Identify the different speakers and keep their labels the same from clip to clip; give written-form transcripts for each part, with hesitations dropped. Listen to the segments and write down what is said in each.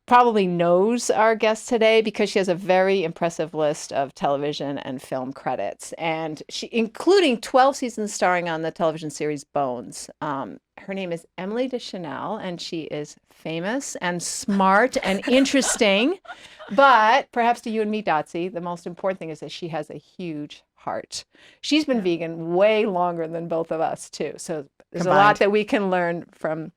Speaker 1: probably knows our guest today because she has a very impressive list of television and film credits, and she, including 12 seasons starring on the television series Bones. Her name is Emily Deschanel, and she is famous and smart and interesting. But perhaps to you and me, Dotsie, the most important thing is that she has a huge heart. She's been vegan way longer than both of us, too. So there's a lot that we can learn from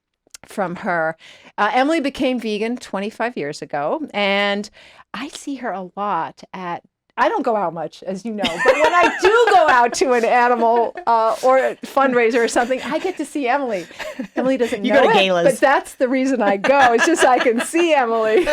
Speaker 1: her. Emily became vegan 25 years ago, and I see her a lot at, I don't go out much, as you know, but when I do go out to an animal or a fundraiser or something, I get to see Emily. Emily doesn't know
Speaker 2: go to
Speaker 1: it,
Speaker 2: galas.
Speaker 1: but that's the reason I go. It's just I can see Emily.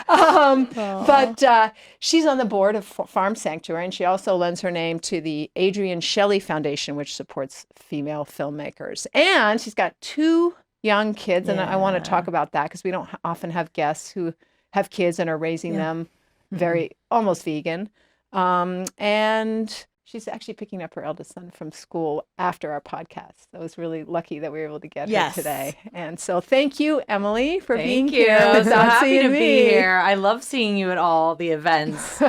Speaker 1: But she's on the board of Farm Sanctuary, and she also lends her name to the Adrienne Shelley Foundation, which supports female filmmakers. And she's got 2 young kids, and I want to talk about that because we don't often have guests who have kids and are raising them very almost vegan. And she's actually picking up her eldest son from school after our podcast. I was really lucky that we were able to get her today. And so thank you, Emily, for being here.
Speaker 3: I'm so happy to
Speaker 1: me.
Speaker 3: be here. I love seeing you at all the events.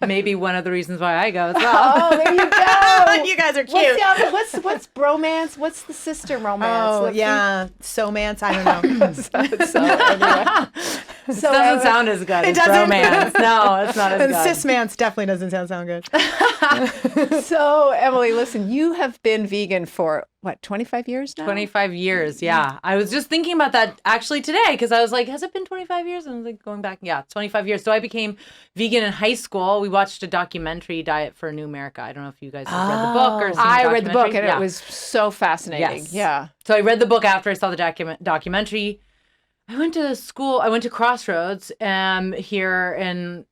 Speaker 3: Maybe one of the reasons why I go as well.
Speaker 1: Oh, there you go.
Speaker 2: You guys are cute.
Speaker 1: What's bromance? What's the sister romance?
Speaker 2: Oh, yeah. Somance. I don't know.
Speaker 1: Anyway.
Speaker 3: It doesn't sound as good as romance. No, it's not as
Speaker 2: And
Speaker 3: good.
Speaker 2: cismance definitely doesn't sound good.
Speaker 1: So, Emily, listen, you have been vegan for, what, 25 years now?
Speaker 3: 25 years, yeah. I was just thinking about that actually today because I was like, has it been 25 years? And I was like, going back, 25 years. So I became vegan in high school. We watched a documentary, Diet for a New America. I don't know if you guys have read the book or seen the
Speaker 1: I read the book, and
Speaker 3: documentary.
Speaker 1: it was so fascinating.
Speaker 3: Yes.
Speaker 1: Yeah.
Speaker 3: So I read the book after I saw the documentary. I went to school. I went to Crossroads here in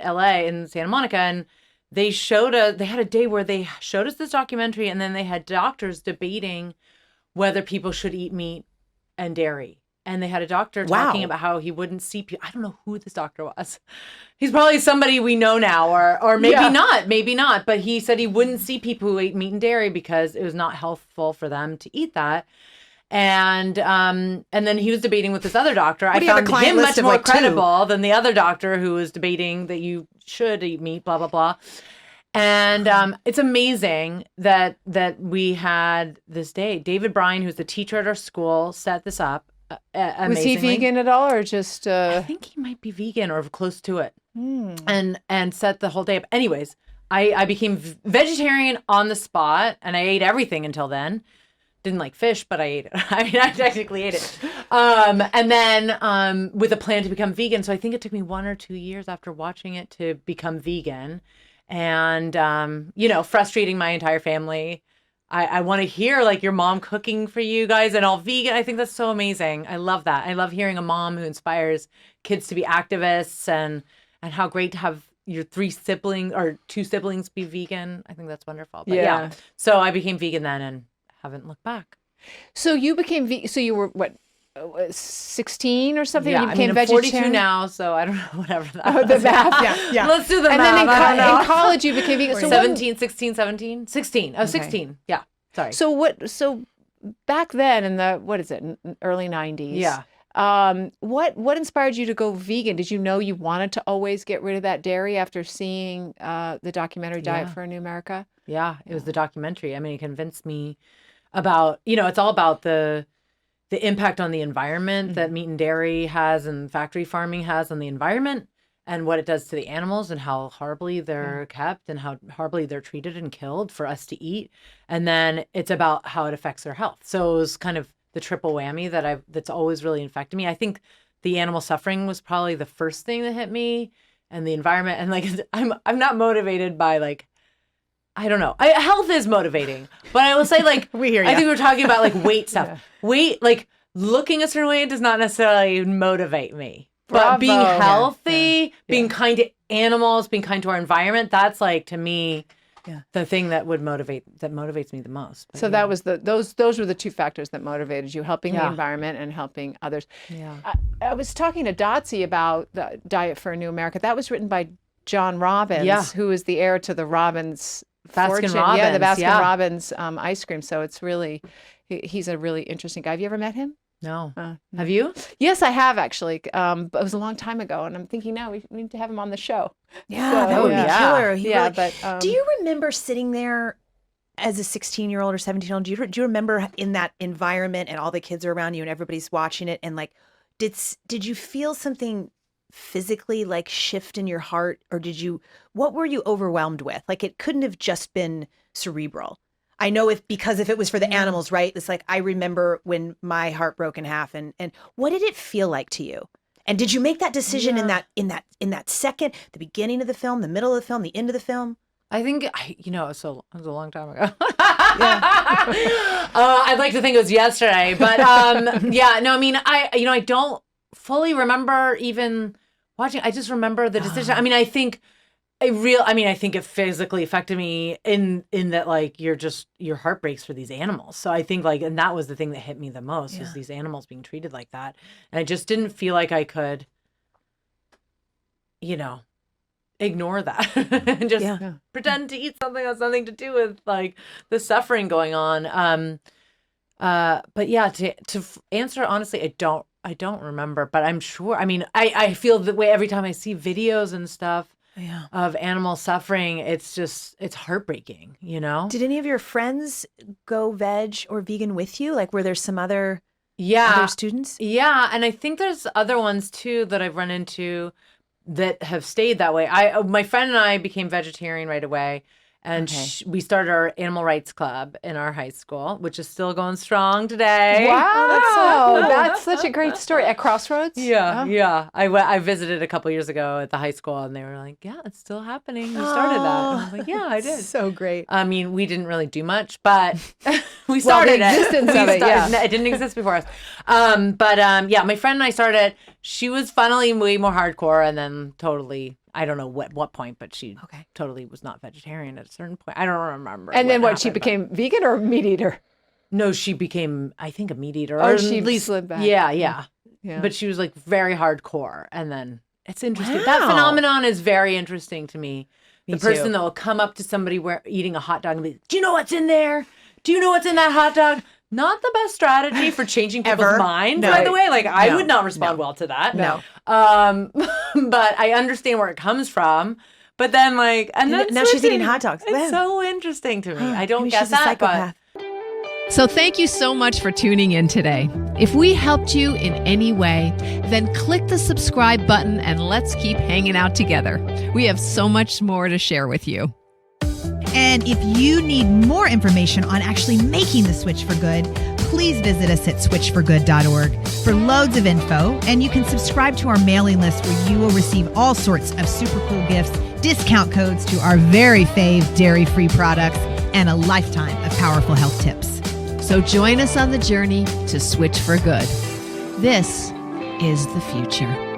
Speaker 3: LA in Santa Monica, and they had a day where they showed us this documentary, and then they had doctors debating whether people should eat meat and dairy. And they had a doctor talking about how he wouldn't see people. I don't know who this doctor was. He's probably somebody we know now, or maybe not. But he said he wouldn't see people who ate meat and dairy because it was not healthful for them to eat that. And then he was debating with this other doctor. I found him much more credible than the other doctor who was debating that you should eat meat, blah, blah, blah. And it's amazing that we had this day. David Bryan, who's the teacher at our school, set this up.
Speaker 1: Was he vegan at all, or just?
Speaker 3: I think he might be vegan or close to it. And set the whole day up. Anyways, I became vegetarian on the spot, and I ate everything until then. Didn't like fish, but I ate it. I mean, I technically ate it. And then with a plan to become vegan. So I think it took me 1 or 2 years after watching it to become vegan. And, frustrating my entire family. I want to hear like your mom cooking for you guys and all vegan. I think that's so amazing. I love that. I love hearing a mom who inspires kids to be activists and how great to have your 2 siblings be vegan. I think that's wonderful. But yeah. So I became vegan then and haven't looked back.
Speaker 1: So you became vegan. So you were what, 16 or something?
Speaker 3: Yeah,
Speaker 1: you became
Speaker 3: I'm
Speaker 1: vegetarian?
Speaker 3: 42 now, so I don't know, whatever that
Speaker 1: Oh, the math.
Speaker 2: Yeah.
Speaker 3: Let's do the
Speaker 1: And
Speaker 3: math.
Speaker 1: then in college you became vegan. So
Speaker 3: 17, 16, 17? 16. Oh, 16. Yeah. Sorry.
Speaker 1: So back then in the, what is it, early 90s?
Speaker 3: Yeah.
Speaker 1: What inspired you to go vegan? Did you know you wanted to always get rid of that dairy after seeing the documentary Diet for a New America?
Speaker 3: Yeah, it was the documentary. I mean, it convinced me about, it's all about the impact on the environment that meat and dairy has and factory farming has on the environment and what it does to the animals and how horribly they're kept and how horribly they're treated and killed for us to eat. And then it's about how it affects their health. So it was kind of the triple whammy that's always really infected me. I think the animal suffering was probably the first thing that hit me, and the environment. And like, I'm not motivated by like, I don't know. Health is motivating, but I will say like,
Speaker 2: we hear you.
Speaker 3: I think we're talking about like weight stuff. Weight, like looking a certain way does not necessarily motivate me. But being healthy, being kind to animals, being kind to our environment, that's like, to me, the thing that motivates me the most. But,
Speaker 1: so that was those were the 2 factors that motivated you, helping the environment and helping others.
Speaker 3: Yeah.
Speaker 1: I was talking to Dotsie about the Diet for a New America. That was written by John Robbins, who is the heir to the Robbins fortune.
Speaker 3: Robbins.
Speaker 1: Yeah, the Baskin Robbins ice cream. So it's really, he's a really interesting guy. Have you ever met him?
Speaker 3: No.
Speaker 1: No.
Speaker 3: Have you?
Speaker 1: Yes, I have actually. But it was a long time ago, and I'm thinking now we need to have him on the show.
Speaker 2: Yeah,
Speaker 1: So,
Speaker 2: that would
Speaker 1: yeah.
Speaker 2: be killer. He
Speaker 1: Yeah,
Speaker 2: really-
Speaker 1: but
Speaker 2: do you remember sitting there as a 16-year-old or 17-year-old? Do you remember in that environment and all the kids are around you and everybody's watching it, and like, did you feel something physically like shift in your heart, or what were you overwhelmed with? Like, it couldn't have just been cerebral. I know because if it was for the animals, right? It's like, I remember when my heart broke in half, and what did it feel like to you? And did you make that decision in that second, the beginning of the film, the middle of the film, the end of the film?
Speaker 3: I think, it was a long time ago. I'd like to think it was yesterday, but yeah, no, I mean, I don't fully remember even watching. I just remember the decision. I mean, I think it physically affected me in that, like, your heart breaks for these animals. So I think, like, and that was the thing that hit me the most, was these animals being treated like that. And I just didn't feel like I could, ignore that and just pretend to eat something that has nothing to do with, like, the suffering going on. But yeah, to answer honestly, I don't remember, but I'm sure. I mean, I feel the way every time I see videos and stuff of animal suffering. It's heartbreaking, Did
Speaker 2: any of your friends go veg or vegan with you? Like, were there some other students?
Speaker 3: Yeah, and I think there's other ones too that I've run into that have stayed that way. My friend and I became vegetarian right away, and we started our animal rights club in our high school, which is still going strong today.
Speaker 1: Wow, that's such a great story. At Crossroads?
Speaker 3: Yeah. I visited a couple years ago at the high school, and they were like, "Yeah, it's still happening. You started that." And I was like, "Yeah, I did."
Speaker 2: So great.
Speaker 3: I mean, we didn't really do much, but we started
Speaker 1: the existence of it.
Speaker 3: It didn't exist before us. Yeah, my friend and I started. She was funnily way more hardcore, and then totally, I don't know what point, but she totally was not vegetarian at a certain point. I don't remember.
Speaker 1: And then she became vegan or meat eater?
Speaker 3: No, she became, I think, a meat eater.
Speaker 1: Oh,
Speaker 3: or
Speaker 1: she
Speaker 3: at least
Speaker 1: slid back.
Speaker 3: Yeah. But she was, like, very hardcore, and then it's interesting. That phenomenon is very interesting to me. The person that will come up to somebody eating a hot dog and be, "Do you know what's in there? Do you know what's in that hot dog?" Not the best strategy for changing people's minds, by the way. Like, I would not respond well to that.
Speaker 2: No.
Speaker 3: But I understand where it comes from. But then, like, and then
Speaker 2: now she's eating hot dogs.
Speaker 3: It's so interesting to me. I don't
Speaker 2: Maybe
Speaker 3: get
Speaker 2: she's a
Speaker 3: that,
Speaker 2: psychopath.
Speaker 4: So thank you so much for tuning in today. If we helped you in any way, then click the subscribe button and let's keep hanging out together. We have so much more to share with you.
Speaker 5: And if you need more information on actually making the switch for good, please visit us at switchforgood.org for loads of info. And you can subscribe to our mailing list where you will receive all sorts of super cool gifts, discount codes to our very fave dairy-free products, and a lifetime of powerful health tips.
Speaker 4: So join us on the journey to switch for good. This is the future.